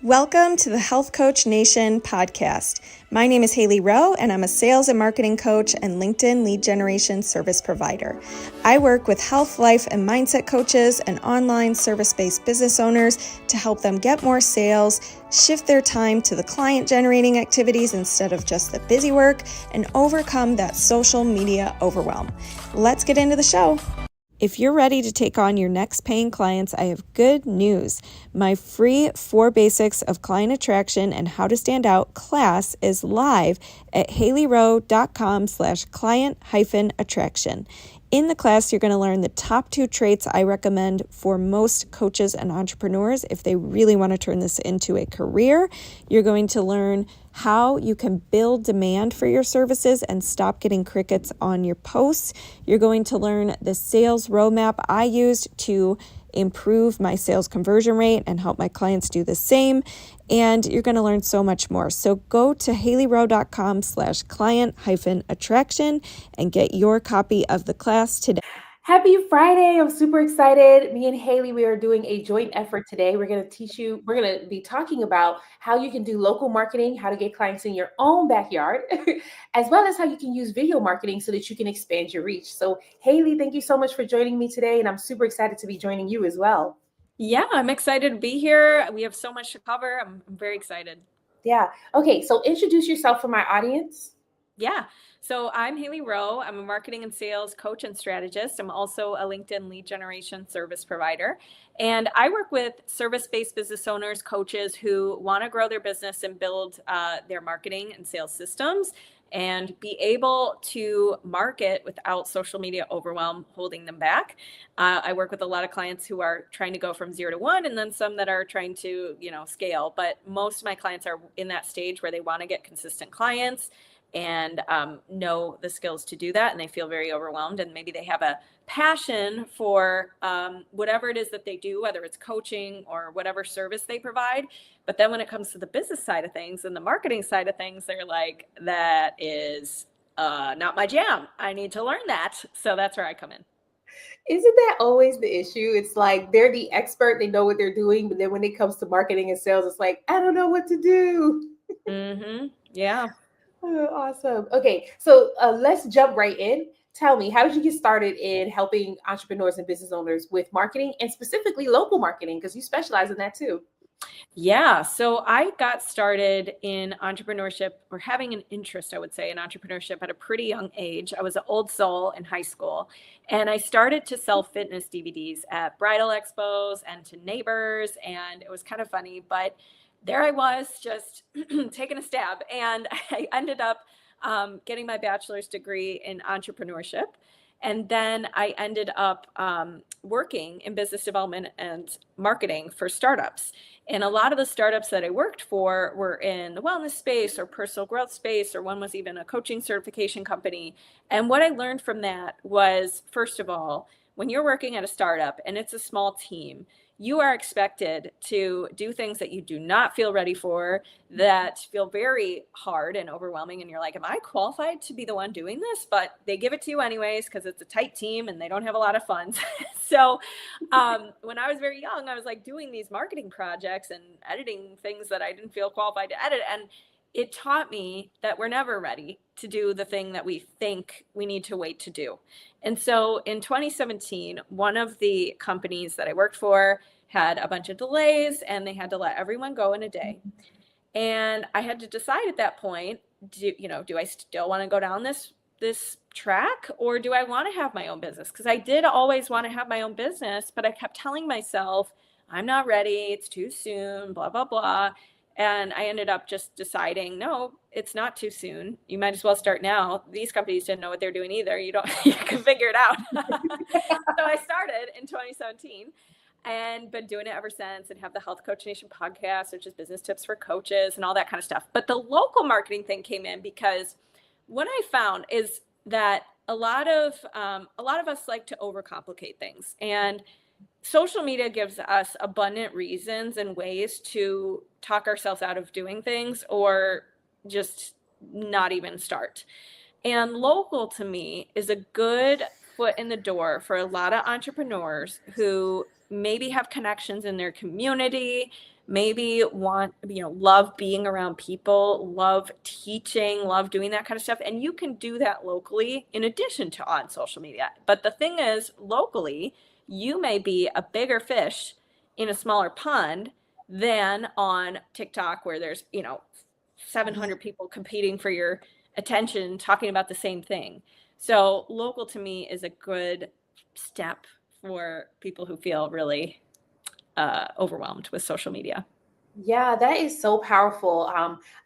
Welcome to the Health Coach Nation podcast. My name is Hailey Rowe, and I'm a sales and marketing coach and LinkedIn lead generation service provider. I work with health, life, and mindset coaches and online service-based business owners to help them get more sales, shift their time to the client-generating activities instead of just the busy work, and overcome that social media overwhelm. Let's get into the show. If you're ready to take on your next paying clients, I have good news. My free 4 Basics of Client Attraction and How to Stand Out class is live at haileyrowe.com/client-attraction. In the class, you're going to learn the top 2 traits I recommend for most coaches and entrepreneurs if they really want to turn this into a career. You're going to learn how you can build demand for your services and stop getting crickets on your posts. You're going to learn the sales roadmap I used to improve my sales conversion rate and help my clients do the same. And you're going to learn so much more. So go to haileyrowe.com/client-attraction and get your copy of the class today. Happy Friday. I'm super excited. Me and Hailey, we are doing a joint effort today. We're going to be talking about how you can do local marketing, how to get clients in your own backyard, as well as how you can use video marketing so that you can expand your reach. So Hailey, thank you so much for joining me today. And I'm super excited to be joining you as well. Yeah, I'm excited to be here. We have so much to cover. I'm very excited. Yeah. Okay. So introduce yourself for my audience. Yeah. So I'm Hailey Rowe. I'm a marketing and sales coach and strategist. I'm also a LinkedIn lead generation service provider. And I work with service-based business owners, coaches who want to grow their business and build their marketing and sales systems and be able to market without social media overwhelm holding them back. I work with a lot of clients who are trying to go from 0 to 1, and then some that are trying to, scale. But most of my clients are in that stage where they want to get consistent clients and know the skills to do that, and they feel very overwhelmed, and maybe they have a passion for whatever it is that they do, whether it's coaching or whatever service they provide. But then when it comes to the business side of things and the marketing side of things, they're like, that is not my jam. I need to learn that. So that's where I come in. Isn't that always the issue? It's like they're the expert, they know what they're doing, but then when it comes to marketing and sales, it's like, I don't know what to do. Mm-hmm. Yeah. Oh, awesome. Okay, so let's jump right in. Tell me, how did you get started in helping entrepreneurs and business owners with marketing, and specifically local marketing, because you specialize in that too? Yeah, so I got started in entrepreneurship, or having an interest, I would say, in entrepreneurship at a pretty young age. I was an old soul in high school, and I started to sell fitness DVDs at bridal expos and to neighbors, and it was kind of funny, but there I was just taking a stab, and I ended up getting my bachelor's degree in entrepreneurship. And then I ended up working in business development and marketing for startups. And a lot of the startups that I worked for were in the wellness space or personal growth space, or one was even a coaching certification company. And what I learned from that was, first of all, when you're working at a startup and it's a small team, you are expected to do things that you do not feel ready for, that feel very hard and overwhelming. And you're like, am I qualified to be the one doing this? But they give it to you anyways, because it's a tight team and they don't have a lot of funds. So when I was very young, I was like doing these marketing projects and editing things that I didn't feel qualified to edit. And it taught me that we're never ready to do the thing that we think we need to wait to do. And so in 2017, one of the companies that I worked for had a bunch of delays, and they had to let everyone go in a day. And I had to decide at that point, do I still want to go down this track, or do I want to have my own business? Because I did always want to have my own business, but I kept telling myself, I'm not ready, it's too soon, blah, blah, blah. And I ended up just deciding, no, it's not too soon. You might as well start now. These companies didn't know what they're doing either. You can figure it out. So I started in 2017 and been doing it ever since, and have the Health Coach Nation podcast, which is business tips for coaches and all that kind of stuff. But the local marketing thing came in because what I found is that a lot of us like to overcomplicate things, and social media gives us abundant reasons and ways to talk ourselves out of doing things, or just not even start. And local, to me, is a good foot in the door for a lot of entrepreneurs who maybe have connections in their community, maybe love being around people, love teaching, love doing that kind of stuff. And you can do that locally in addition to on social media. But the thing is, locally, you may be a bigger fish in a smaller pond than on TikTok, where there's, 700 people competing for your attention, talking about the same thing. So local to me is a good step for people who feel really overwhelmed with social media. Yeah, that is so powerful.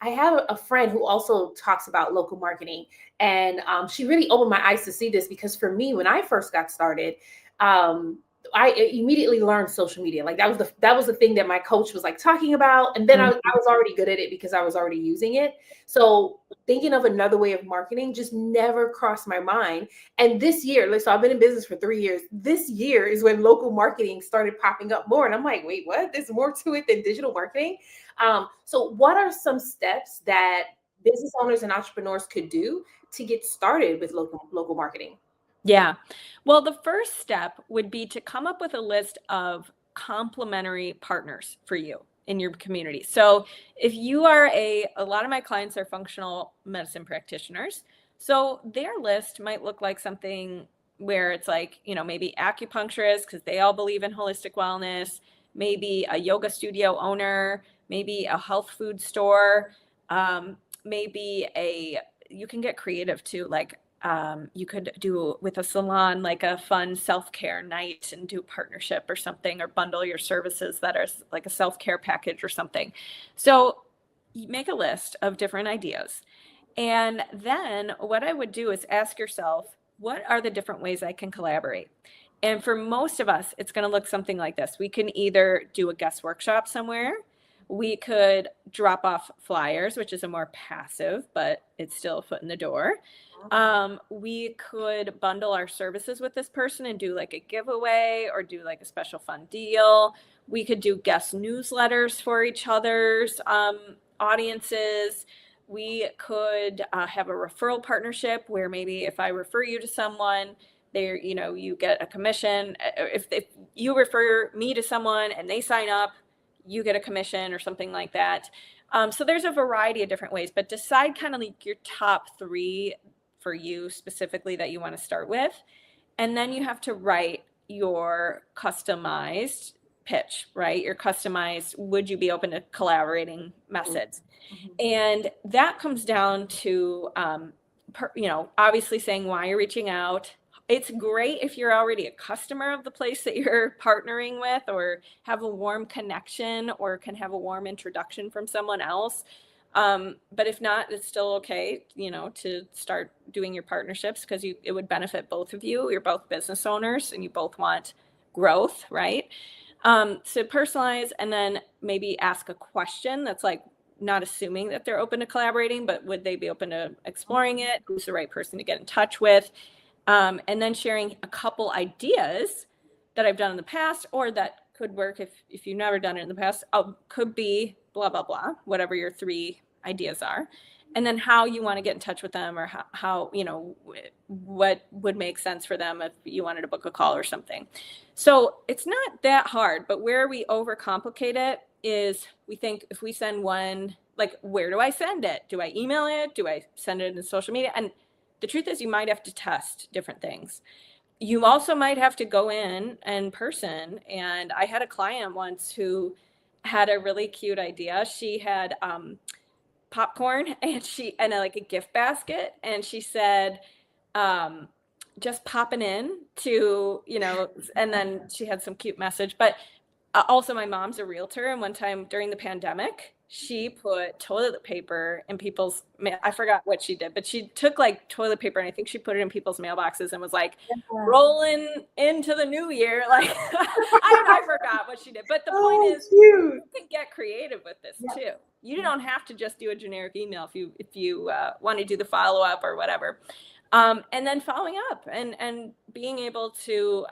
I have a friend who also talks about local marketing, and she really opened my eyes to see this, because for me, when I first got started, I immediately learned social media. Like that was the thing that my coach was like talking about, and then I was already good at it because I was already using it. So thinking of another way of marketing just never crossed my mind. And this year, so I've been in business for 3 years. This year is when local marketing started popping up more. And I'm like, wait, what? There's more to it than digital marketing. So what are some steps that business owners and entrepreneurs could do to get started with local marketing? Yeah. Well, the first step would be to come up with a list of complementary partners for you in your community. So if you are a lot of my clients are functional medicine practitioners. So their list might look like something where it's like, maybe acupuncturists, because they all believe in holistic wellness, maybe a yoga studio owner, maybe a health food store, maybe you can get creative too. Like, you could do with a salon, like a fun self-care night, and do a partnership or something, or bundle your services that are like a self-care package or something. So you make a list of different ideas. And then what I would do is ask yourself, what are the different ways I can collaborate? And for most of us, it's going to look something like this. We can either do a guest workshop somewhere. We could drop off flyers, which is a more passive, but it's still a foot in the door. We could bundle our services with this person and do like a giveaway, or do like a special fun deal. We could do guest newsletters for each other's audiences. We could have a referral partnership where maybe if I refer you to someone, you get a commission. If you refer me to someone and they sign up, you get a commission or something like that. So there's a variety of different ways, but decide kind of like your top 3 for you specifically that you want to start with. And then you have to write your customized pitch, right? Your customized, would you be open to collaborating methods? And that comes down to, obviously saying why you're reaching out. It's great if you're already a customer of the place that you're partnering with, or have a warm connection, or can have a warm introduction from someone else. But if not, it's still okay, to start doing your partnerships, because it would benefit both of you. You're both business owners and you both want growth, right? So personalize, and then maybe ask a question that's like, not assuming that they're open to collaborating, but would they be open to exploring it? Who's the right person to get in touch with? And then sharing a couple ideas that I've done in the past, or that could work if you've never done it in the past. Could be blah, blah, blah, whatever your 3 ideas are. And then how you want to get in touch with them, or how what would make sense for them if you wanted to book a call or something. So it's not that hard, but where we overcomplicate it is we think if we send one, like, where do I send it? Do I email it? Do I send it in social media? And the truth is, you might have to test different things. You also might have to go in person. And I had a client once who had a really cute idea. She had popcorn and like a gift basket. And she said, just popping in to, and then she had some cute message. But also, my mom's a realtor. And one time during the pandemic, she put toilet paper in people's I forgot what she did, but she took like toilet paper, and I think she put it in people's mailboxes, and was like, rolling into the new year. Like, I forgot what she did. But the point is, you can get creative with this too. You don't have to just do a generic email if you want to do the follow-up or whatever. And then following up and being able to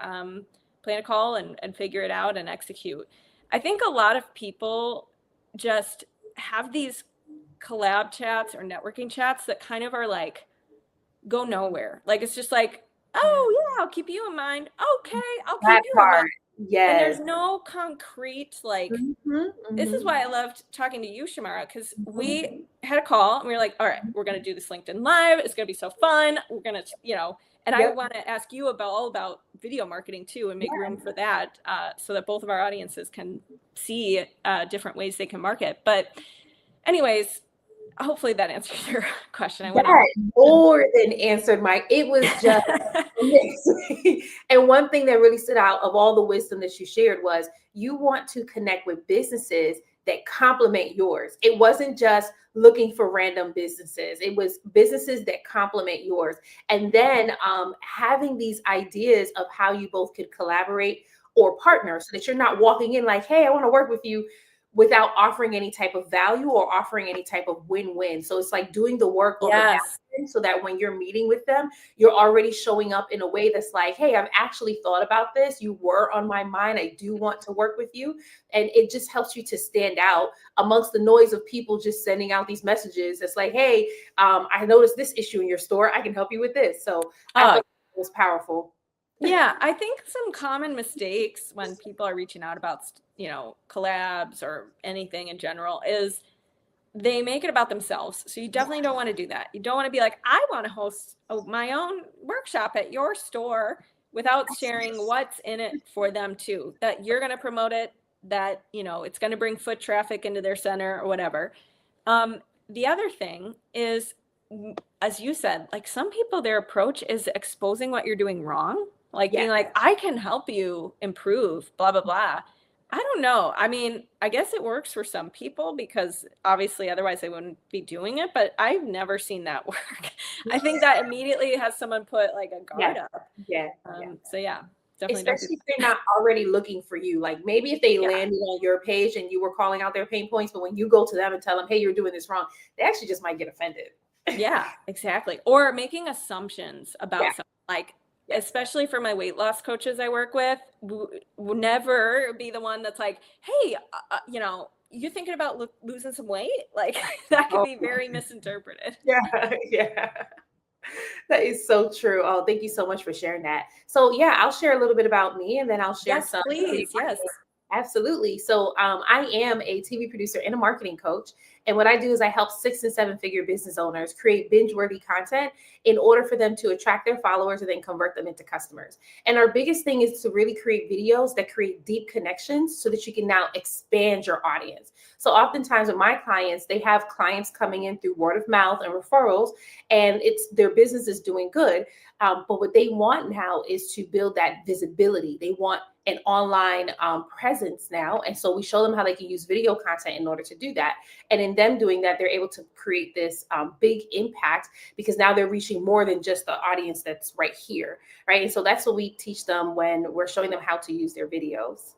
plan a call and figure it out and execute. I think a lot of people just have these collab chats or networking chats that kind of are like, go nowhere. Like, it's just like, oh yeah, I'll keep you in mind. Okay, I'll keep you in mind. And Yes. there's no concrete, like, this is Mhm. why I loved talking to you, Shamara, because Mhm. we had a call and we were like, all right, we're going to do this LinkedIn Live. It's going to be so fun. We're going to, and I Yep. want to ask you all about video marketing too, and make room Yeah. for that, so that both of our audiences can see different ways they can market. But anyways, hopefully that answers your question. I went on. That more than answered it was just amazing. And one thing that really stood out of all the wisdom that you shared was you want to connect with businesses that complement yours. It wasn't just looking for random businesses. It was businesses that complement yours. And then having these ideas of how you both could collaborate or partner so that you're not walking in like, hey, I want to work with you without offering any type of value or offering any type of win-win. So it's like doing the work on the back Yes. end so that when you're meeting with them, you're already showing up in a way that's like, hey, I've actually thought about this. You were on my mind. I do want to work with you. And it just helps you to stand out amongst the noise of people just sending out these messages. It's like, hey, I noticed this issue in your store. I can help you with this. So I thought it was powerful. Yeah, I think some common mistakes when people are reaching out about, collabs or anything in general is they make it about themselves. So you definitely don't want to do that. You don't want to be like, I want to host my own workshop at your store without sharing what's in it for them too, that you're going to promote it, that, it's going to bring foot traffic into their center or whatever. The other thing is, as you said, like some people, their approach is exposing what you're doing wrong, like being like, I can help you improve, blah, blah, blah. I don't know. I mean, I guess it works for some people because obviously otherwise they wouldn't be doing it, but I've never seen that work. I think that immediately has someone put like a guard up. Yeah. So yeah, definitely don't do Especially if they're not already looking for you. Like maybe if they Yeah. landed on your page and you were calling out their pain points, but when you go to them and tell them, hey, you're doing this wrong, they actually just might get offended. Yeah, exactly. Or making assumptions about Yeah. something, like, especially for my weight loss coaches I work with, will never be the one that's like, hey, you're thinking about losing some weight? Like that could be very misinterpreted. Yeah. Yeah. That is so true. Oh, thank you so much for sharing that. So yeah, I'll share a little bit about me and then I'll share Yes, some. please. Yes. Absolutely. So I am a TV producer and a marketing coach. And what I do is I help 6 and 7 figure business owners create binge-worthy content in order for them to attract their followers and then convert them into customers. And our biggest thing is to really create videos that create deep connections so that you can now expand your audience. So oftentimes with my clients, they have clients coming in through word of mouth and referrals, and it's their business is doing good. But what they want now is to build that visibility. They want an online presence now. And so we show them how they can use video content in order to do that. And in them doing that, they're able to create this big impact because now they're reaching more than just the audience that's right here, right? And so that's what we teach them when we're showing them how to use their videos.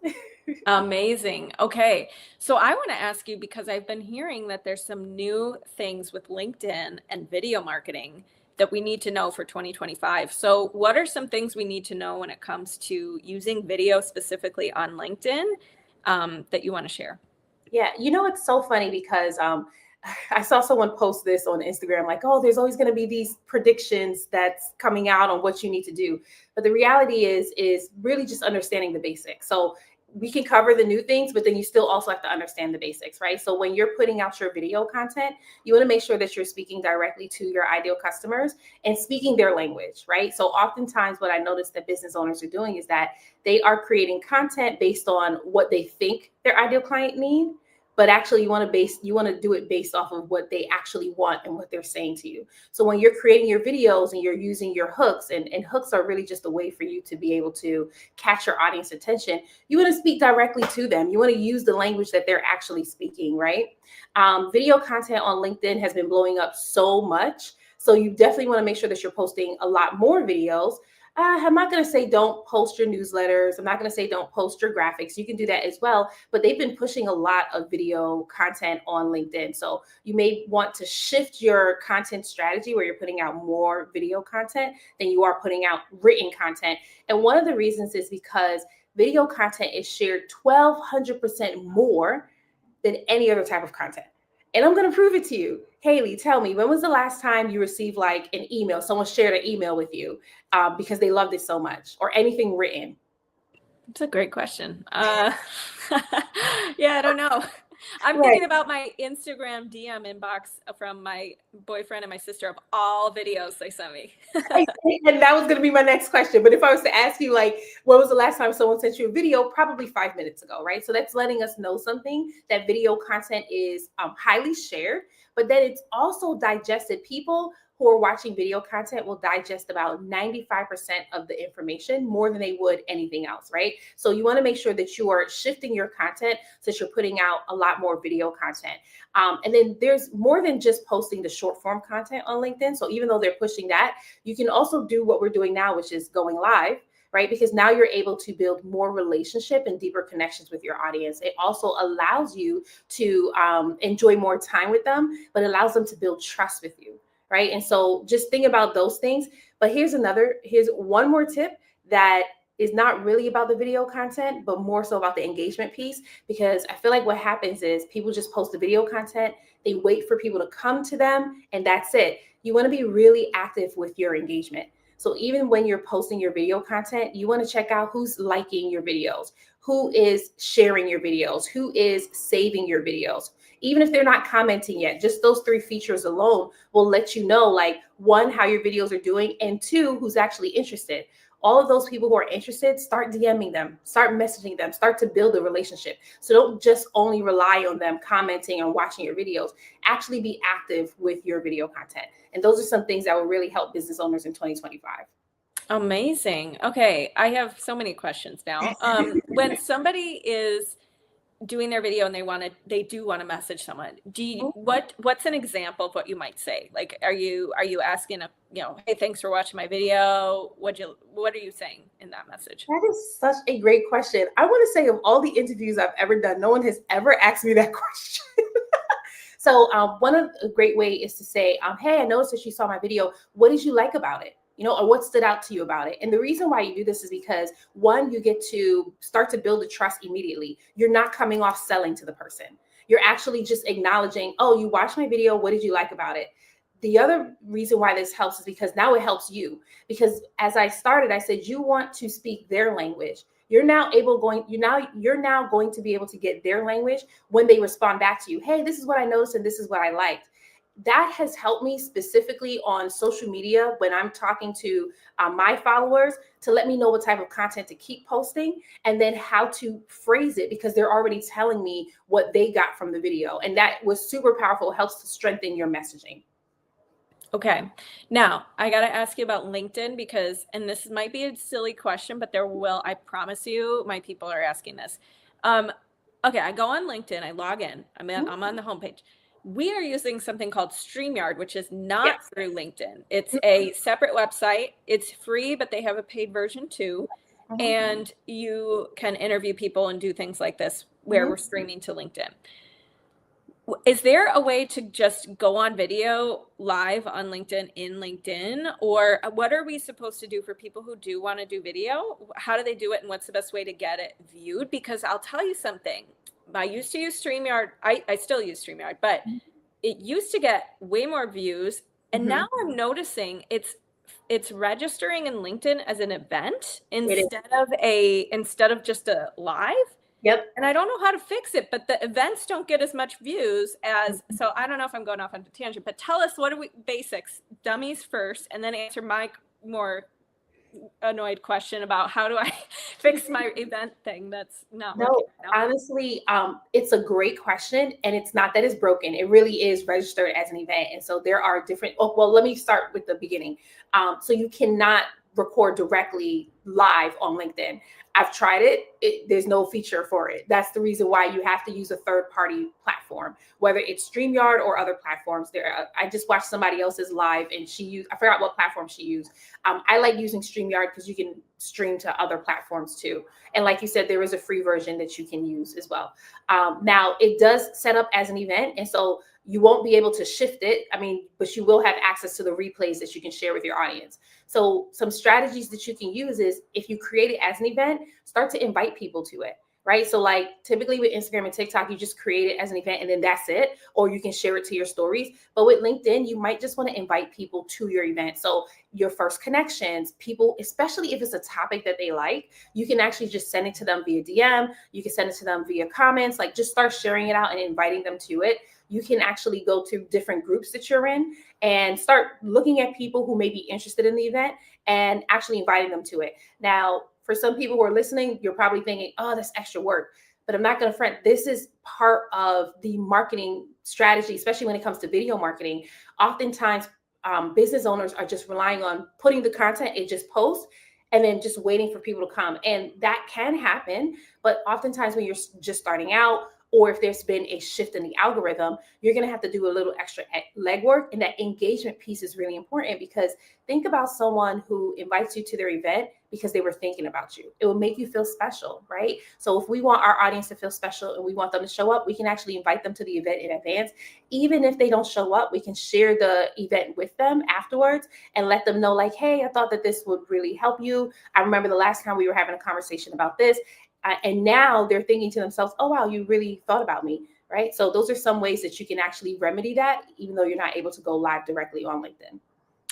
Amazing. Okay. So I want to ask you, because I've been hearing that there's some new things with LinkedIn and video marketing that we need to know for 2025. So what are some things we need to know when it comes to using video specifically on LinkedIn that you want to share? Yeah, it's so funny because I saw someone post this on Instagram, like, oh, there's always going to be these predictions that's coming out on what you need to do. But the reality is really just understanding the basics. So we can cover the new things, but then you still also have to understand the basics, right? So when you're putting out your video content, you want to make sure that you're speaking directly to your ideal customers and speaking their language, right? So oftentimes what I notice that business owners are doing is that they are creating content based on what they think their ideal client need, but actually you want to do it based off of what they actually want and what they're saying to you. So when you're creating your videos and you're using your hooks, and hooks are really just a way for you to be able to catch your audience attention, you want to speak directly to them. You want to use the language that they're actually speaking, right? Video content on LinkedIn has been blowing up so much. So you definitely want to make sure that you're posting a lot more videos. I'm not going to say don't post your newsletters. I'm not going to say don't post your graphics. You can do that as well. But they've been pushing a lot of video content on LinkedIn. So you may want to shift your content strategy where you're putting out more video content than you are putting out written content. And one of the reasons is because video content is shared 1,200% more than any other type of content. And I'm going to prove it to you. Hailey, tell me, when was the last time you received like an email, someone shared an email with you because they loved it so much, or anything written? It's a great question. Yeah, I don't know. I'm Right. thinking about my Instagram DM inbox from my boyfriend and my sister of all videos they sent me. And that was going to be my next question. But if I was to ask you, like, when was the last time someone sent you a video? Probably 5 minutes ago, right? So that's letting us know something, that video content is highly shared, but then it's also digested. People who are watching video content will digest about 95% of the information more than they would anything else, right? So you want to make sure that you are shifting your content so that you're putting out a lot more video content. And then there's more than just posting the short form content on LinkedIn. So even though they're pushing that, you can also do what we're doing now, which is going live, right? Because now you're able to build more relationship and deeper connections with your audience. It also allows you to enjoy more time with them, but allows them to build trust with you, right? And so just think about those things. But here's one more tip that is not really about the video content, but more so about the engagement piece, because I feel like what happens is people just post the video content, they wait for people to come to them, and that's it. You want to be really active with your engagement. So even when you're posting your video content, you want to check out who's liking your videos, who is sharing your videos, who is saving your videos. Even if they're not commenting yet, just those 3 features alone will let you know, like, 1, how your videos are doing, and 2, who's actually interested. All of those people who are interested, start DMing them, start messaging them, start to build a relationship. So don't just only rely on them commenting and watching your videos. Actually be active with your video content. And those are some things that will really help business owners in 2025. Amazing. Okay, I have so many questions now. When somebody is doing their video and they do want to message someone, what's an example of what you might say? Like, are you asking hey, thanks for watching my video? What are you saying in that message? That is such a great question. I want to say, of all the interviews I've ever done, no one has ever asked me that question. So one of a great way is to say, hey, I noticed that you saw my video. What did you like about it? Or what stood out to you about it? And the reason why you do this is because, 1, you get to start to build the trust immediately. You're not coming off selling to the person. You're actually just acknowledging, oh, you watched my video. What did you like about it? The other reason why this helps is because now it helps you. Because as I started, I said, you want to speak their language. You're now going to be able to get their language when they respond back to you. Hey, this is what I noticed and this is what I liked. That has helped me specifically on social media when I'm talking to my followers, to let me know what type of content to keep posting and then how to phrase it, because they're already telling me what they got from the video. And that was super powerful. It helps to strengthen your messaging. Okay. Now I got to ask you about LinkedIn and this might be a silly question, but I promise you, my people are asking this. Okay. I go on LinkedIn, I log in, I'm on the homepage. We are using something called StreamYard, which is not through LinkedIn. It's a separate website. It's free, but they have a paid version too. And you can interview people and do things like this where we're streaming to LinkedIn. Is there a way to just go on video live on LinkedIn in LinkedIn? Or what are we supposed to do for people who do want to do video? How do they do it? And what's the best way to get it viewed? Because I'll tell you something. I used to use StreamYard. I still use StreamYard, but it used to get way more views. And now I'm noticing it's registering in LinkedIn as an event instead of just a live. Yep. And I don't know how to fix it, but the events don't get as much views so I don't know if I'm going off on a tangent, but tell us, what are basics, dummies first, and then answer my more annoyed question about how do I fix my event thing that's not working right now. Honestly, it's a great question, and it's not that it's broken. It really is registered as an event. And so there are different, let me start with the beginning. So you cannot record directly live on LinkedIn. I've tried it. There's no feature for it. That's the reason why you have to use a third-party platform, whether it's StreamYard or other platforms. I just watched somebody else's live, and I forgot what platform she used. I like using StreamYard because you can stream to other platforms too. And like you said, there is a free version that you can use as well. Now it does set up as an event, and so you won't be able to shift it. But you will have access to the replays that you can share with your audience. So some strategies that you can use is, if you create it as an event, start to invite people to it, right? So like typically with Instagram and TikTok, you just create it as an event and then that's it, or you can share it to your stories. But with LinkedIn, you might just want to invite people to your event. So your first connections, people, especially if it's a topic that they like, you can actually just send it to them via DM. You can send it to them via comments, like just start sharing it out and inviting them to it. You can actually go to different groups that you're in and start looking at people who may be interested in the event and actually inviting them to it. Now, for some people who are listening, you're probably thinking, oh, that's extra work. But I'm not going to front. This is part of the marketing strategy, especially when it comes to video marketing. Oftentimes, business owners are just relying on putting the content and just post and then just waiting for people to come. And that can happen. But oftentimes when you're just starting out, or if there's been a shift in the algorithm, you're going to have to do a little extra legwork. And that engagement piece is really important, because think about someone who invites you to their event because they were thinking about you. It will make you feel special, right? So if we want our audience to feel special and we want them to show up, we can actually invite them to the event in advance. Even if they don't show up, we can share the event with them afterwards and let them know, like, hey, I thought that this would really help you. I remember the last time we were having a conversation about this. And now they're thinking to themselves, oh, wow, you really thought about me, right? So those are some ways that you can actually remedy that, even though you're not able to go live directly on LinkedIn.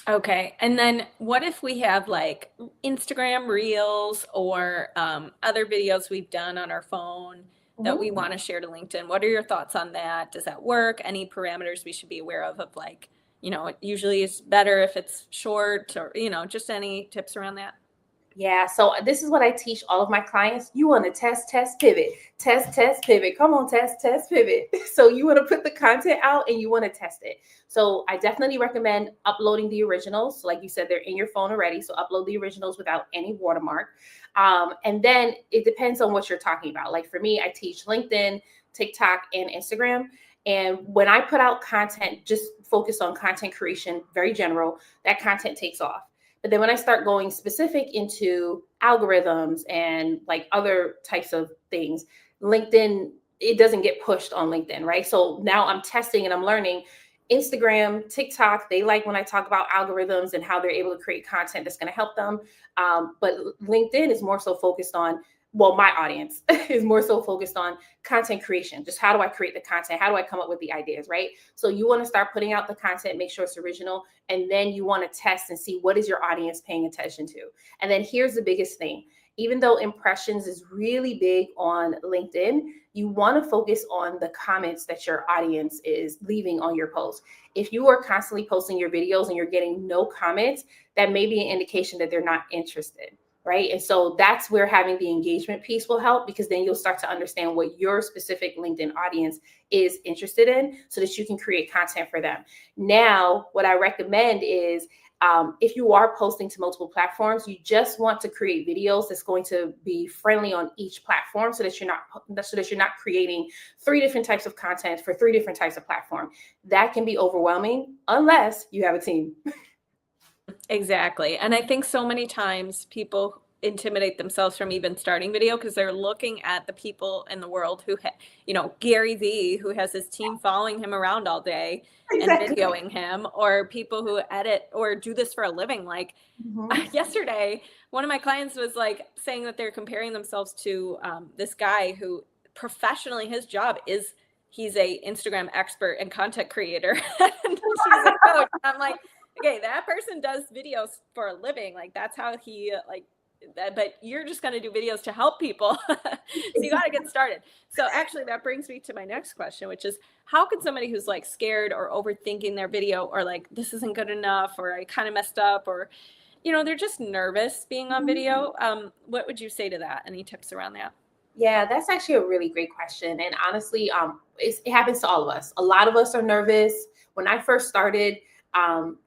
Okay. And then what if we have like Instagram Reels or other videos we've done on our phone that we want to share to LinkedIn? What are your thoughts on that? Does that work? Any parameters we should be aware of like, it usually is better if it's short, or, just any tips around that? Yeah, so this is what I teach all of my clients. You want to test, pivot, test, pivot. Come on, test, pivot. So you want to put the content out and you want to test it. So I definitely recommend uploading the originals. So like you said, they're in your phone already. So upload the originals without any watermark. And then it depends on what you're talking about. Like for me, I teach LinkedIn, TikTok, and Instagram. And when I put out content, just focus on content creation, very general, that content takes off. But then when I start going specific into algorithms and like other types of things, LinkedIn, it doesn't get pushed on LinkedIn, right? So now I'm testing and I'm learning. Instagram, TikTok, they like when I talk about algorithms and how they're able to create content that's going to help them. But LinkedIn is more so focused on, well, my audience is more so focused on content creation. Just how do I create the content? How do I come up with the ideas, right? So you want to start putting out the content, make sure it's original, and then you want to test and see what is your audience paying attention to. And then here's the biggest thing. Even though impressions is really big on LinkedIn, you want to focus on the comments that your audience is leaving on your post. If you are constantly posting your videos and you're getting no comments, that may be an indication that they're not interested. Right. And so that's where having the engagement piece will help, because then you'll start to understand what your specific LinkedIn audience is interested in so that you can create content for them. Now, what I recommend is if you are posting to multiple platforms, you just want to create videos that's going to be friendly on each platform so that you're not creating 3 different types of content for 3 different types of platform. That can be overwhelming unless you have a team. Exactly. And I think so many times people intimidate themselves from even starting video because they're looking at the people in the world who, Gary Vee, who has his team following him around all day and videoing him, or people who edit or do this for a living. Like yesterday, one of my clients was like saying that they're comparing themselves to this guy who professionally, his job is he's a Instagram expert and content creator. And she's a coach. I'm like, okay, that person does videos for a living. Like that's how he but you're just going to do videos to help people. So you got to get started. So actually that brings me to my next question, which is how can somebody who's like scared or overthinking their video, or like, this isn't good enough, or I kind of messed up, or, they're just nervous being on video. What would you say to that? Any tips around that? Yeah, that's actually a really great question. And honestly, it happens to all of us. A lot of us are nervous. When I first started,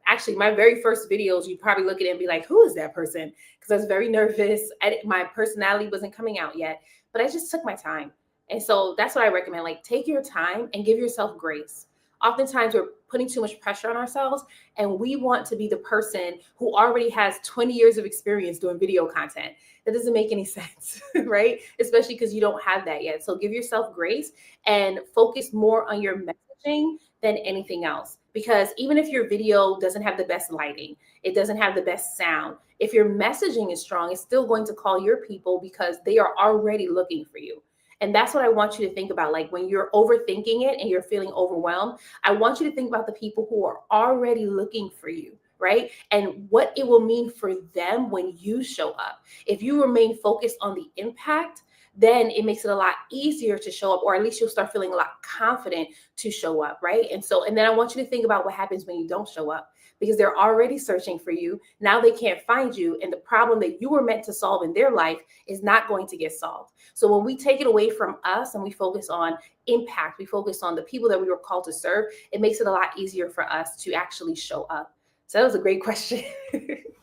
actually, my very first videos, you'd probably look at it and be like, who is that person? Because I was very nervous. My personality wasn't coming out yet, but I just took my time. And so that's what I recommend. Like, take your time and give yourself grace. Oftentimes we're putting too much pressure on ourselves, and we want to be the person who already has 20 years of experience doing video content. That doesn't make any sense, right? Especially because you don't have that yet. So give yourself grace and focus more on your messaging than anything else. Because even if your video doesn't have the best lighting, it doesn't have the best sound, if your messaging is strong, it's still going to call your people because they are already looking for you. And that's what I want you to think about. Like when you're overthinking it and you're feeling overwhelmed, I want you to think about the people who are already looking for you, right? And what it will mean for them when you show up. If you remain focused on the impact, then it makes it a lot easier to show up, or at least you'll start feeling a lot confident to show up, right? And then I want you to think about what happens when you don't show up, because they're already searching for you. Now they can't find you, and the problem that you were meant to solve in their life is not going to get solved. So when we take it away from us and we focus on impact, we focus on the people that we were called to serve, it makes it a lot easier for us to actually show up. So that was a great question.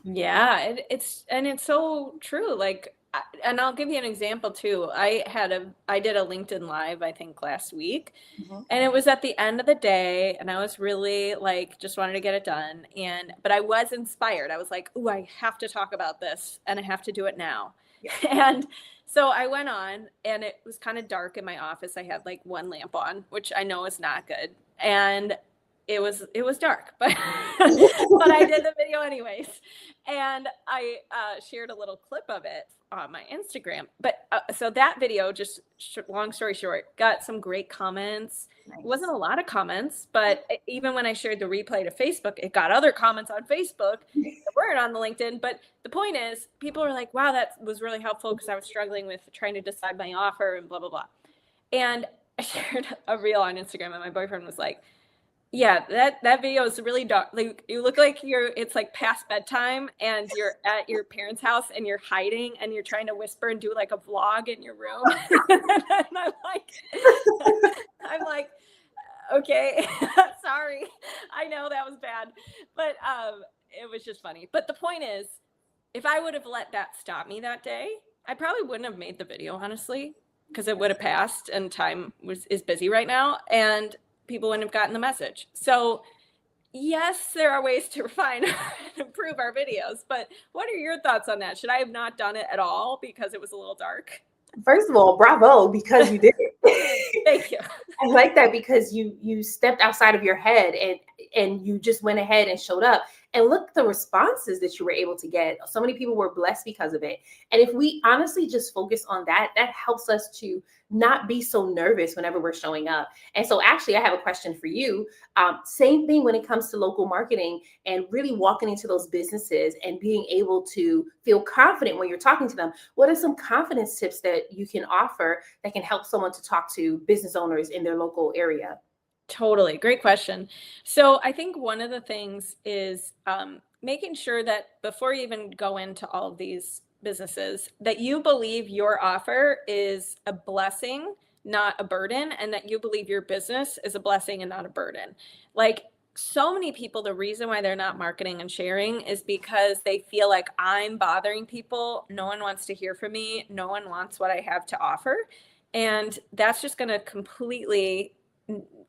Yeah, it's so true. Like, and I'll give you an example too. I did a LinkedIn Live, I think last week, and it was at the end of the day, and I was really like, just wanted to get it done. But I was inspired. I was like, "Ooh, I have to talk about this, and I have to do it now." Yeah. And so I went on, and it was kind of dark in my office. I had like one lamp on, which I know is not good, and it was dark, but but I did the video anyways, and I shared a little clip of it on my Instagram. But so that video, just long story short, got some great comments. Nice. It wasn't a lot of comments, but even when I shared the replay to Facebook, it got other comments on Facebook that weren't on the LinkedIn. But the point is, people were like, "Wow, that was really helpful," because I was struggling with trying to decide my offer and blah blah blah. And I shared a reel on Instagram, and my boyfriend was like, "Yeah, that video is really dark. Like, you look like it's like past bedtime, and you're at your parents' house and you're hiding and you're trying to whisper and do like a vlog in your room." And I'm like, okay, sorry. I know that was bad, but it was just funny. But the point is, if I would have let that stop me that day, I probably wouldn't have made the video, honestly, because it would have passed and time is busy right now, and people wouldn't have gotten the message. So yes, there are ways to refine and improve our videos, but what are your thoughts on that? Should I have not done it at all because it was a little dark? First of all, bravo, because you did it. Thank you. I like that, because you stepped outside of your head and you just went ahead and showed up. And look at the responses that you were able to get. So many people were blessed because of it. And if we honestly just focus on that, that helps us to not be so nervous whenever we're showing up. And so actually, I have a question for you. Same thing when it comes to local marketing and really walking into those businesses and being able to feel confident when you're talking to them. What are some confidence tips that you can offer that can help someone to talk to business owners in their local area? Totally. Great question. So I think one of the things is making sure that before you even go into all of these businesses, that you believe your offer is a blessing, not a burden, and that you believe your business is a blessing and not a burden. Like, so many people, the reason why they're not marketing and sharing is because they feel like, I'm bothering people. No one wants to hear from me. No one wants what I have to offer. And that's just going to completely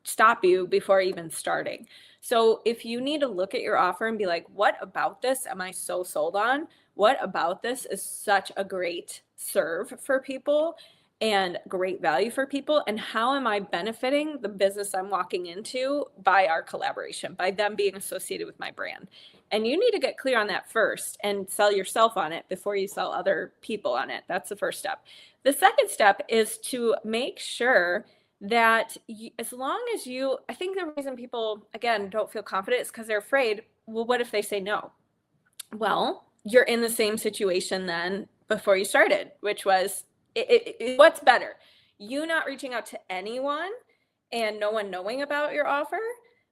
stop you before even starting. So if you need to look at your offer and be like, what about this am I so sold on? What about this is such a great serve for people and great value for people? And how am I benefiting the business I'm walking into by our collaboration, by them being associated with my brand? And you need to get clear on that first and sell yourself on it before you sell other people on it. That's the first step. The second step is to make sure that as long as I think the reason people, again, don't feel confident is because they're afraid, well, what if they say no? Well, you're in the same situation then before you started, which was, what's better? You not reaching out to anyone and no one knowing about your offer,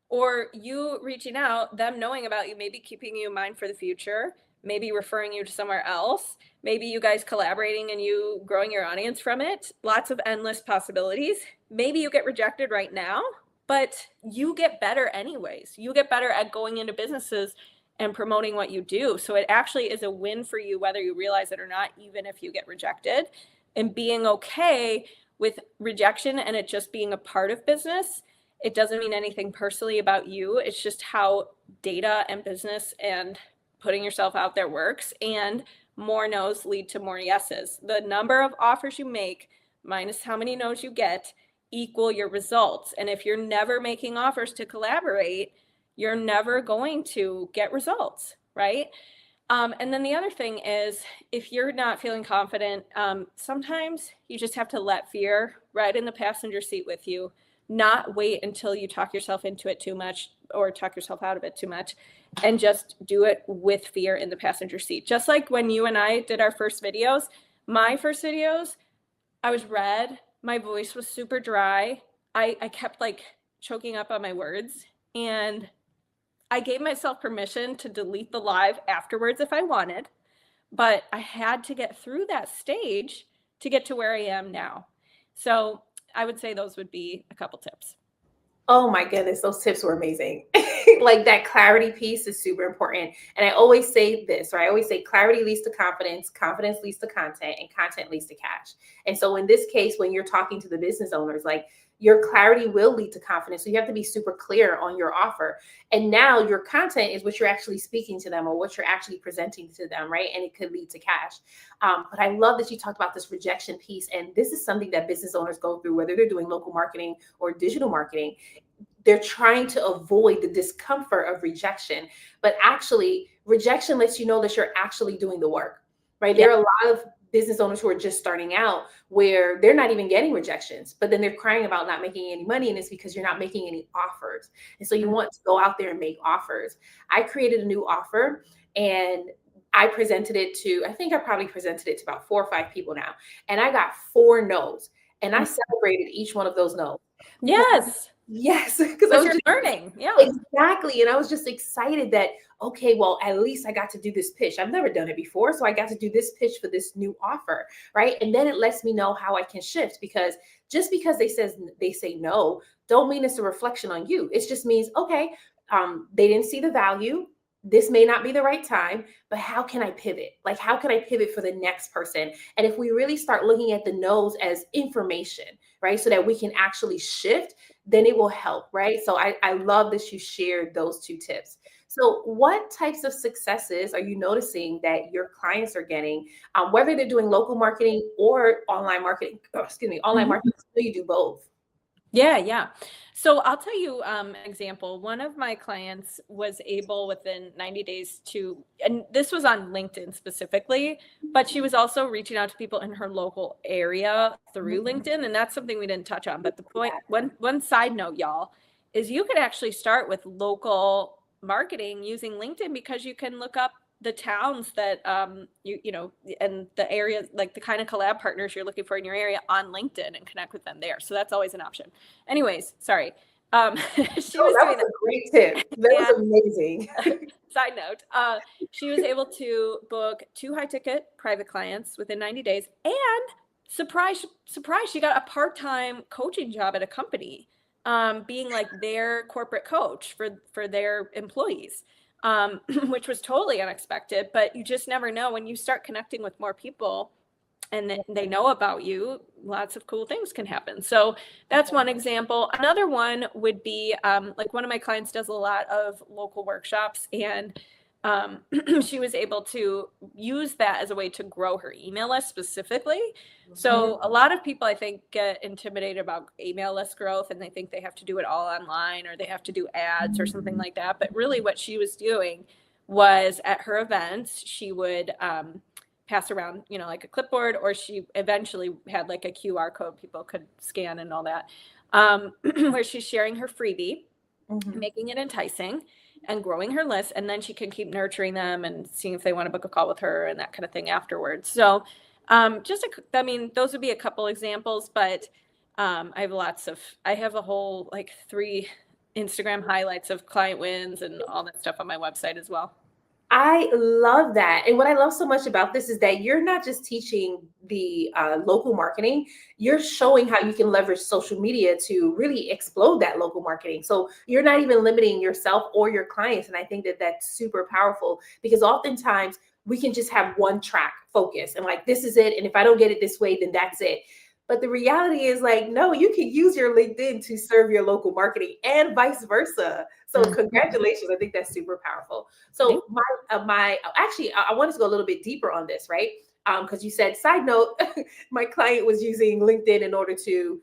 or you reaching out, them knowing about you, maybe keeping you in mind for the future, maybe referring you to somewhere else, maybe you guys collaborating and you growing your audience from it. Lots of endless possibilities. Maybe you get rejected right now, but you get better anyways. You get better at going into businesses and promoting what you do. So it actually is a win for you, whether you realize it or not, even if you get rejected, and being okay with rejection and it just being a part of business. It doesn't mean anything personally about you. It's just how data and business and putting yourself out there works, and more no's lead to more yeses. The number of offers you make minus how many no's you get equal your results. And if you're never making offers to collaborate, you're never going to get results, right? And then the other thing is, if you're not feeling confident, sometimes you just have to let fear ride in the passenger seat with you, not wait until you talk yourself into it too much or talk yourself out of it too much, and just do it with fear in the passenger seat. Just like when you and I did our first videos, my first videos, I was red, my voice was super dry. I kept like choking up on my words, and I gave myself permission to delete the live afterwards if I wanted, but I had to get through that stage to get to where I am now. So I would say those would be a couple tips. Oh my goodness, those tips were amazing. Like that clarity piece is super important. And I always say this, or I always say clarity leads to confidence, confidence leads to content, and content leads to cash. And so in this case, when you're talking to the business owners, like your clarity will lead to confidence. So you have to be super clear on your offer. And now your content is what you're actually speaking to them or what you're actually presenting to them, right? And it could lead to cash. But I love that you talked about this rejection piece. And this is something that business owners go through, whether they're doing local marketing or digital marketing. They're trying to avoid the discomfort of rejection, but actually rejection lets you know that you're actually doing the work, right? There are a lot of business owners who are just starting out where they're not even getting rejections, but then they're crying about not making any money. And it's because you're not making any offers. And so you want to go out there and make offers. I created a new offer and I presented it to, I think I probably presented it to about 4 or 5 people now. And I got 4 no's and I celebrated each one of those no's. Yes. Yes, because I was you're just learning. Yeah, exactly. And I was just excited that, okay, well, at least I got to do this pitch. I've never done it before. So I got to do this pitch for this new offer. Right. And then it lets me know how I can shift, because just because they say no, don't mean it's a reflection on you. It just means, okay, they didn't see the value. This may not be the right time, but how can I pivot? Like, how can I pivot for the next person? And if we really start looking at the no's as information, right, so that we can actually shift, then it will help, right? So I love that you shared those 2 tips. So what types of successes are you noticing that your clients are getting, whether they're doing local marketing or online marketing, online marketing, so you do both? Yeah. So I'll tell you an example. One of my clients was able within 90 days to, and this was on LinkedIn specifically, but she was also reaching out to people in her local area through LinkedIn. And that's something we didn't touch on. But the point, one side note, y'all, is you could actually start with local marketing using LinkedIn, because you can look up the towns that you know, and the area, like the kind of collab partners you're looking for in your area on LinkedIn, and connect with them there. So that's always an option. Anyways, sorry. She was doing a great tip. That was amazing. Side note, she was able to book 2 high ticket private clients within 90 days, and surprise, she got a part-time coaching job at a company, being like their corporate coach for their employees. Which was totally unexpected, but you just never know. When you start connecting with more people and they know about you, lots of cool things can happen. So that's one example. Another one would be like one of my clients does a lot of local workshops, and she was able to use that as a way to grow her email list specifically. So a lot of people, I think, get intimidated about email list growth, and they think they have to do it all online or they have to do ads or something like that. But really what she was doing was, at her events, she would pass around, you know, like a clipboard, or she eventually had like a QR code people could scan and all that, where she's sharing her freebie, making it enticing and growing her list. And then she can keep nurturing them and seeing if they want to book a call with her and that kind of thing afterwards. So I mean, those would be a couple examples, but I have a whole like 3 Instagram highlights of client wins and all that stuff on my website as well. I love that. And what I love so much about this is that you're not just teaching the local marketing, you're showing how you can leverage social media to really explode that local marketing. So you're not even limiting yourself or your clients. And I think that that's super powerful, because oftentimes we can just have one track focus and like, this is it. And if I don't get it this way, then that's it. But the reality is like, no, you can use your LinkedIn to serve your local marketing and vice versa. So congratulations. I think that's super powerful. So I wanted to go a little bit deeper on this, right? Because you said, side note, my client was using LinkedIn in order to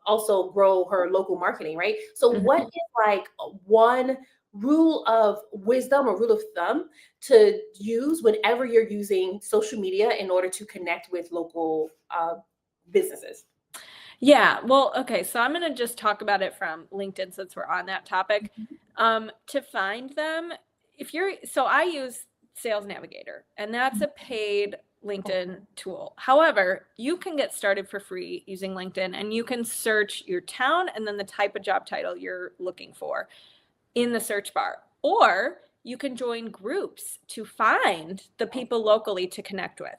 also grow her local marketing, right? So what is like one rule of wisdom or rule of thumb to use whenever you're using social media in order to connect with local businesses? Yeah, well, okay, so I'm gonna just talk about it from LinkedIn since we're on that topic. To find them, so I use Sales Navigator, and that's a paid LinkedIn tool. However, you can get started for free using LinkedIn, and you can search your town and then the type of job title you're looking for in the search bar. Or you can join groups to find the people locally to connect with.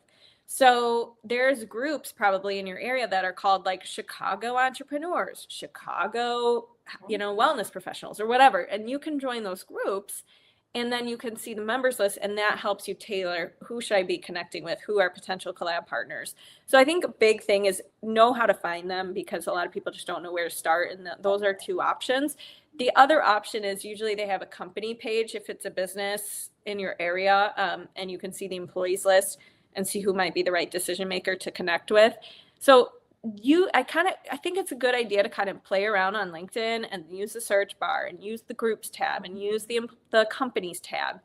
So there's groups probably in your area that are called like Chicago entrepreneurs, Chicago, wellness professionals or whatever. And you can join those groups and then you can see the members list and that helps you tailor who should I be connecting with, who are potential collab partners. So I think a big thing is know how to find them because a lot of people just don't know where to start. And those are two options. The other option is usually they have a company page if it's a business in your area, and you can see the employees list and see who might be the right decision maker to connect with. So I think it's a good idea to kind of play around on LinkedIn and use the search bar and use the groups tab and use the companies tab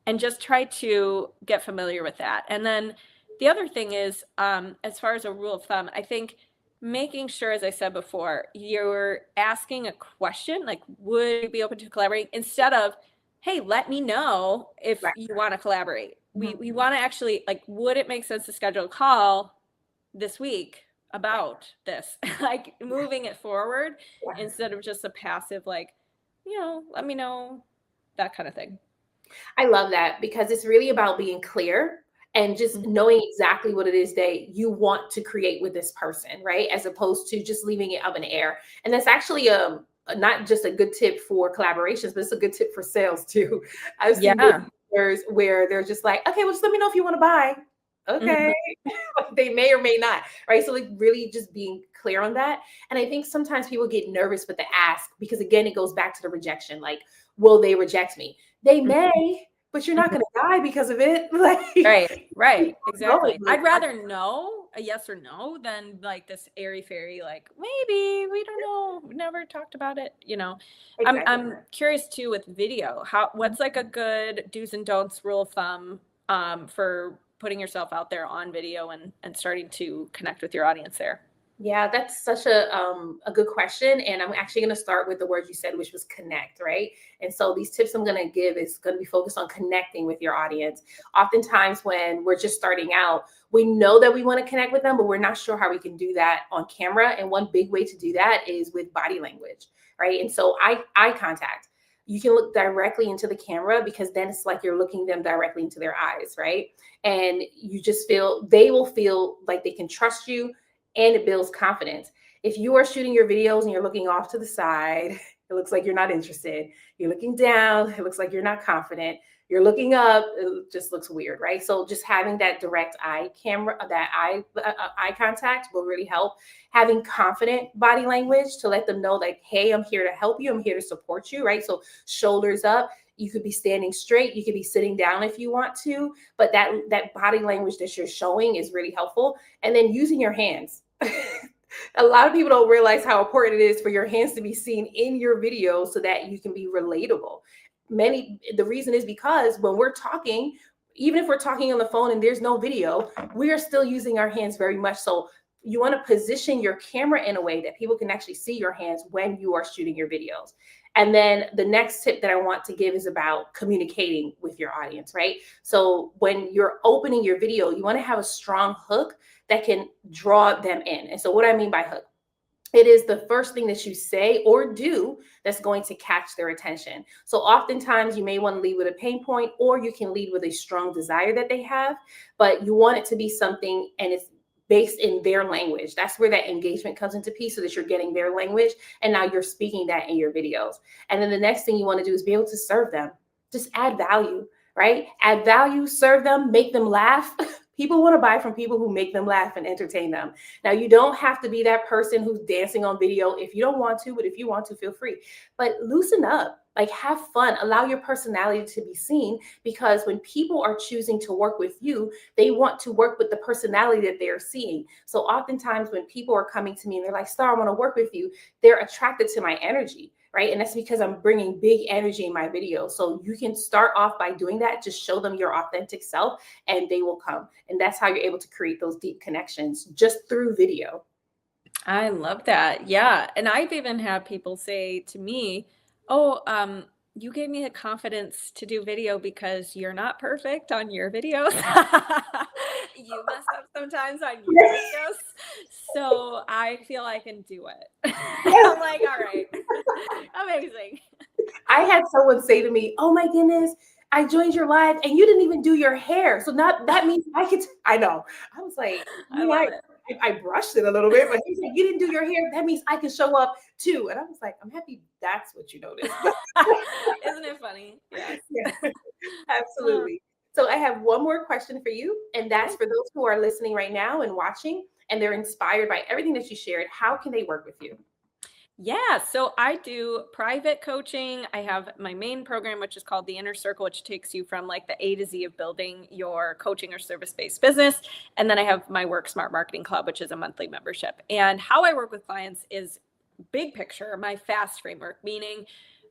and just try to get familiar with that. And then the other thing is, as far as a rule of thumb, I think making sure, as I said before, you're asking a question like, would you be open to collaborating instead of, hey, let me know if you want to collaborate. We want to actually, like, would it make sense to schedule a call this week about this? Like moving it forward instead of just a passive, like, let me know, that kind of thing. I love that because it's really about being clear and just knowing exactly what it is that you want to create with this person, right? As opposed to just leaving it up in the air. And that's actually not just a good tip for collaborations, but it's a good tip for sales too. I've seen where they're just like, okay, well, just let me know if you want to buy. Okay. They may or may not, right? So like really just being clear on that. And I think sometimes people get nervous with the ask because again, it goes back to the rejection. Like, will they reject me? They may, but you're not going to die because of it. Right. Exactly. I'd rather know a yes or no than like this airy fairy, like maybe, we don't know, we never talked about it. Exactly. I'm curious too with video, what's like a good do's and don'ts rule of thumb for putting yourself out there on video and starting to connect with your audience there? Yeah, that's such a good question. And I'm actually going to start with the word you said, which was connect, right? And so these tips I'm going to give is going to be focused on connecting with your audience. Oftentimes when we're just starting out, we know that we want to connect with them, but we're not sure how we can do that on camera. And one big way to do that is with body language, right? And so eye contact. You can look directly into the camera because then it's like you're looking them directly into their eyes, right? And you just they will feel like they can trust you, and it builds confidence. If you are shooting your videos and you're looking off to the side, it looks like you're not interested. You're looking down, it looks like you're not confident. You're looking up, it just looks weird, right? So just having that direct eye contact will really help. Having confident body language to let them know like, hey, I'm here to help you. I'm here to support you, right? So shoulders up. You could be standing straight. You could be sitting down if you want to, but that body language that you're showing is really helpful. And then using your hands. A lot of people don't realize how important it is for your hands to be seen in your video so that you can be relatable. The reason is because when we're talking, even if we're talking on the phone and there's no video, we are still using our hands very much. So you want to position your camera in a way that people can actually see your hands when you are shooting your videos. And then the next tip that I want to give is about communicating with your audience, right? So when you're opening your video, you want to have a strong hook that can draw them in. And so what I mean by hook, it is the first thing that you say or do that's going to catch their attention. So oftentimes you may want to lead with a pain point, or you can lead with a strong desire that they have, but you want it to be something and it's based in their language. That's where that engagement comes into piece, so that you're getting their language and now you're speaking that in your videos. And then the next thing you want to do is be able to serve them. Just add value, right? Add value, serve them, make them laugh. People want to buy from people who make them laugh and entertain them. Now, you don't have to be that person who's dancing on video if you don't want to, but if you want to, feel free. But loosen up, like have fun, allow your personality to be seen, because when people are choosing to work with you, they want to work with the personality that they're seeing. So oftentimes when people are coming to me and they're like, Star, I want to work with you, they're attracted to my energy. right? And that's because I'm bringing big energy in my video. So you can start off by doing that. Just show them your authentic self and they will come. And that's how you're able to create those deep connections just through video. I love that. Yeah. And I've even had people say to me, oh, you gave me the confidence to do video because you're not perfect on your videos. You mess up sometimes on your videos. So I feel I can do it. I'm like, all right, amazing. I had someone say to me, oh my goodness, I joined your live and you didn't even do your hair. So that means I know. I was like, I love it. I brushed it a little bit, but he's like, you didn't do your hair. That means I can show up too. And I was like, I'm happy that's what you noticed. Isn't it funny? Yes. Yeah, absolutely. So I have one more question for you. And that's for those who are listening right now and watching, and they're inspired by everything that you shared. How can they work with you? Yeah, so I do private coaching. I have my main program, which is called the Inner Circle, which takes you from like the A to Z of building your coaching or service-based business. And then I have my Work Smart Marketing Club, which is a monthly membership. And how I work with clients is big picture, my FAST framework, meaning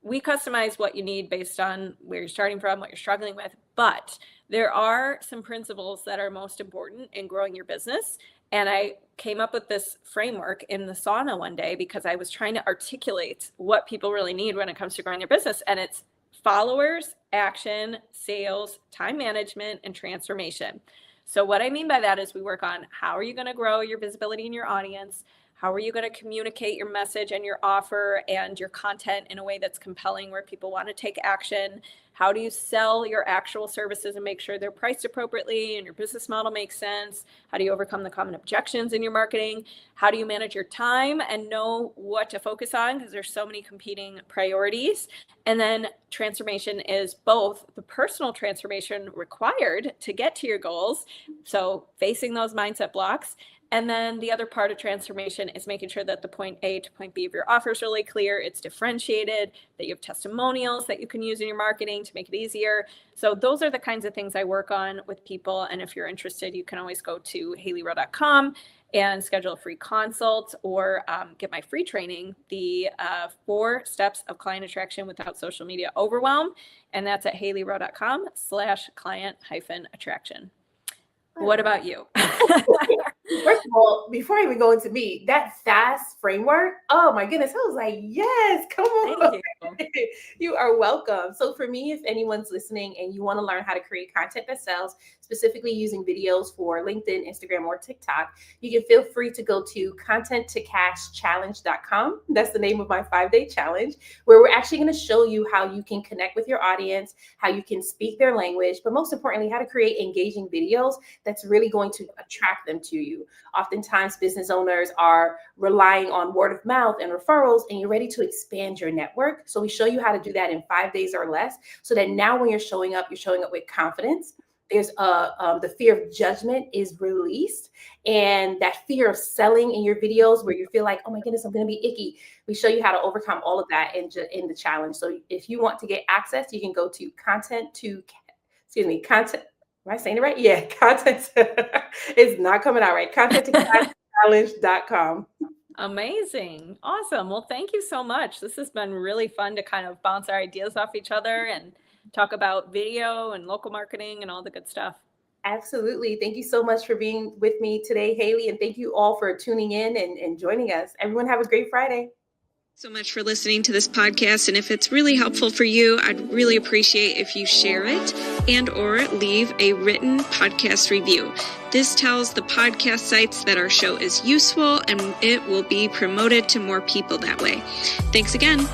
we customize what you need based on where you're starting from, what you're struggling with. But there are some principles that are most important in growing your business. And I came up with this framework in the sauna one day because I was trying to articulate what people really need when it comes to growing their business. And it's followers, action, sales, time management, and transformation. So what I mean by that is we work on how are you going to grow your visibility in your audience? How are you going to communicate your message and your offer and your content in a way that's compelling where people want to take action? How do you sell your actual services and make sure they're priced appropriately and your business model makes sense? How do you overcome the common objections in your marketing? How do you manage your time and know what to focus on? Because there's so many competing priorities. And then transformation is both the personal transformation required to get to your goals. So facing those mindset blocks. And then the other part of transformation is making sure that the point A to point B of your offer is really clear, it's differentiated, that you have testimonials that you can use in your marketing to make it easier. So those are the kinds of things I work on with people. And if you're interested, you can always go to HaileyRowe.com and schedule a free consult or get my free training, the 4 steps of client attraction without social media overwhelm. And that's at HaileyRowe.com/client-attraction. What about you? First of all, before I even go into me, that FAST framework, oh my goodness, I was like, yes, come on. Thank you. You are welcome. So for me, if anyone's listening and you want to learn how to create content that sells, specifically using videos for LinkedIn, Instagram, or TikTok, you can feel free to go to content-to-cash-challenge.com. That's the name of my 5-day challenge, where we're actually going to show you how you can connect with your audience, how you can speak their language, but most importantly, how to create engaging videos that's really going to attract them to you. Oftentimes, business owners are relying on word of mouth and referrals, and you're ready to expand your network. So we show you how to do that in 5 days or less, so that now when you're showing up with confidence. There's the fear of judgment is released, and that fear of selling in your videos where you feel like, oh my goodness, I'm going to be icky. We show you how to overcome all of that in the challenge. So if you want to get access, you can go to content. Am I saying it right? Yeah, content. It's not coming out right. Content-to-cash-challenge.com. Amazing. Awesome. Well, thank you so much. This has been really fun to kind of bounce our ideas off each other and talk about video and local marketing and all the good stuff. Absolutely. Thank you so much for being with me today, Hailey. And thank you all for tuning in and joining us. Everyone have a great Friday. So much for listening to this podcast, and if it's really helpful for you, I'd really appreciate if you share it and or leave a written podcast review. This tells the podcast sites that our show is useful and it will be promoted to more people that way. Thanks again.